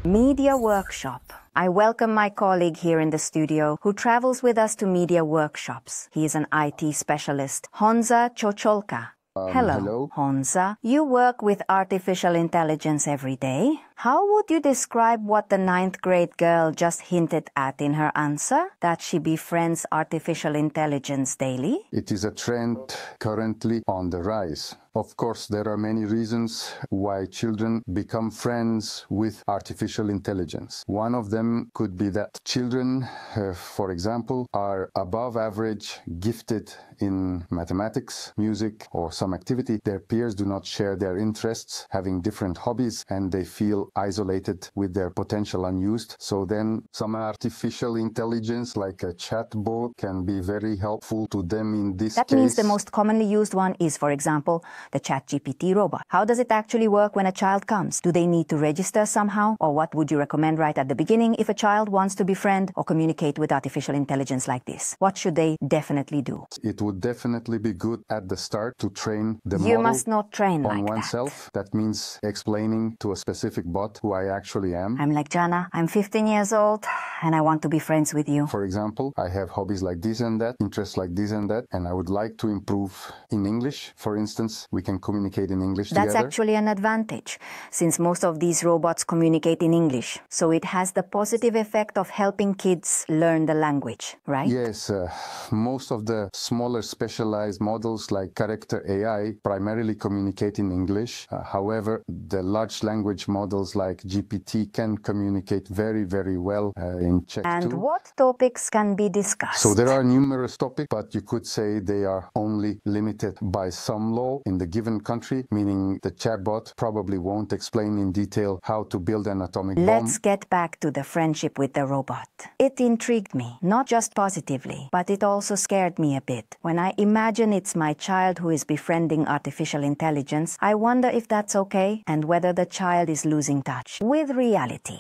Media workshop. I welcome my colleague here in the studio who travels with us to media workshops. He is an IT specialist, Honza Chocholka. Hello, Honza. You work with artificial intelligence every day. How would you describe what the 9th grade girl just hinted at in her answer? That she befriends artificial intelligence daily? It is a trend currently on the rise. Of course, there are many reasons why children become friends with artificial intelligence. One of them could be that children, for example, are above average gifted in mathematics, music, or some activity. Their peers do not share their interests, having different hobbies, and they feel isolated with their potential unused. So then some artificial intelligence like a chatbot can be very helpful to them in this case. That means the most commonly used one is, for example, the ChatGPT robot. How does it actually work when a child comes? Do they need to register somehow? Or what would you recommend right at the beginning if a child wants to befriend or communicate with artificial intelligence like this? What should they definitely do? It would definitely be good at the start to train the You model must not train on like oneself. That means explaining to a specific bot who I actually am. I'm like Jana, I'm 15 years old and I want to be friends with you. For example, I have hobbies like this and that, interests like this and that, and I would like to improve in English. For instance, we can communicate in English That's together. actually an advantage, since most of these robots communicate in English. So it has the positive effect of helping kids learn the language, right? Yes, most of the smaller specialized models like character AI primarily communicate in English. However, the large language models like GPT can communicate very, very well in Czech And too. what topics can be discussed? So there are numerous topics, but you could say they are only limited by some law in the given country, meaning the chatbot probably won't explain in detail how to build an atomic bomb. Let's get back to the friendship with the robot. It intrigued me, not just positively, but it also scared me a bit. When I imagine it's my child who is befriending artificial intelligence, I wonder if that's okay and whether the child is losing touch with reality.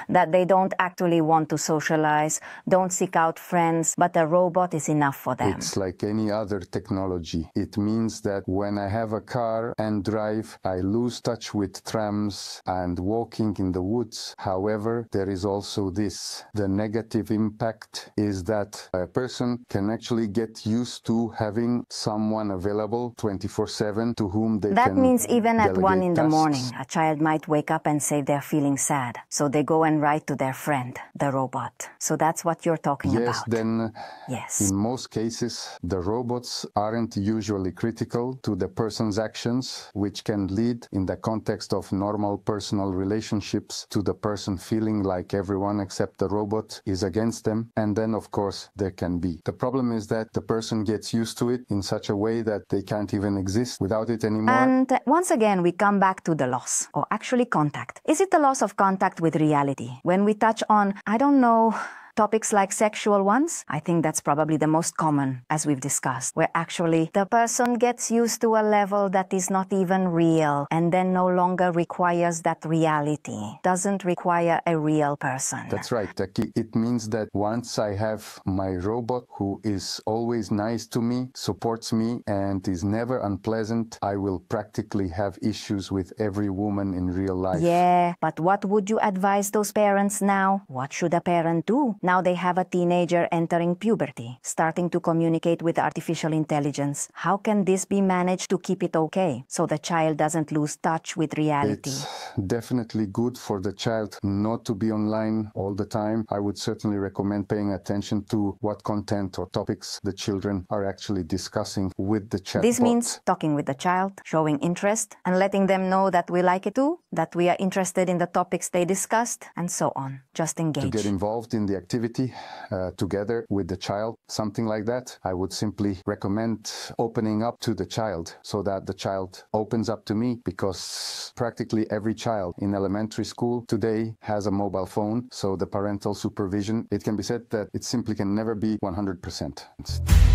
That they don't actually want to socialize, don't seek out friends, but a robot is enough for them. It's like any other technology. It means that when I have a car and drive, I lose touch with trams and walking in the woods. However, there is also this. The negative impact is that a person can actually get used to having someone available 24/7 to whom they That can means even at 1 in the tasks. morning, a child might wake up and say they're feeling sad. So they go and write to their friend, the robot. So that's what you're talking Yes, about. then Yes. in most cases, the robots aren't usually critical to the person's actions, which can lead, in the context of normal personal relationships, to the person feeling like everyone except the robot is against them. And then, of course, there can be. The problem is that the person gets used to it in such a way that they can't even exist without it anymore. And once again, we come back to the loss, or actually contact. Is it the loss of contact with reality? When we touch on, I don't know, topics like sexual ones, I think that's probably the most common, as we've discussed, where actually the person gets used to a level that is not even real and then no longer requires that reality, doesn't require a real person. That's right. It means that once I have my robot who is always nice to me, supports me, and is never unpleasant, I will practically have issues with every woman in real life. Yeah, but what would you advise those parents now? What should a parent do? Now they have a teenager entering puberty, starting to communicate with artificial intelligence. How can this be managed to keep it okay, so the child doesn't lose touch with reality? It's definitely good for the child not to be online all the time. I would certainly recommend paying attention to what content or topics the children are actually discussing with the chatbot. This means talking with the child, showing interest, and letting them know that we like it too, that we are interested in the topics they discussed, and so on. Just engage. To get involved in the activity together with the child, something like that, I would simply recommend opening up to the child so that the child opens up to me, because practically every child in elementary school today has a mobile phone. So the parental supervision, it can be said that it simply can never be 100%.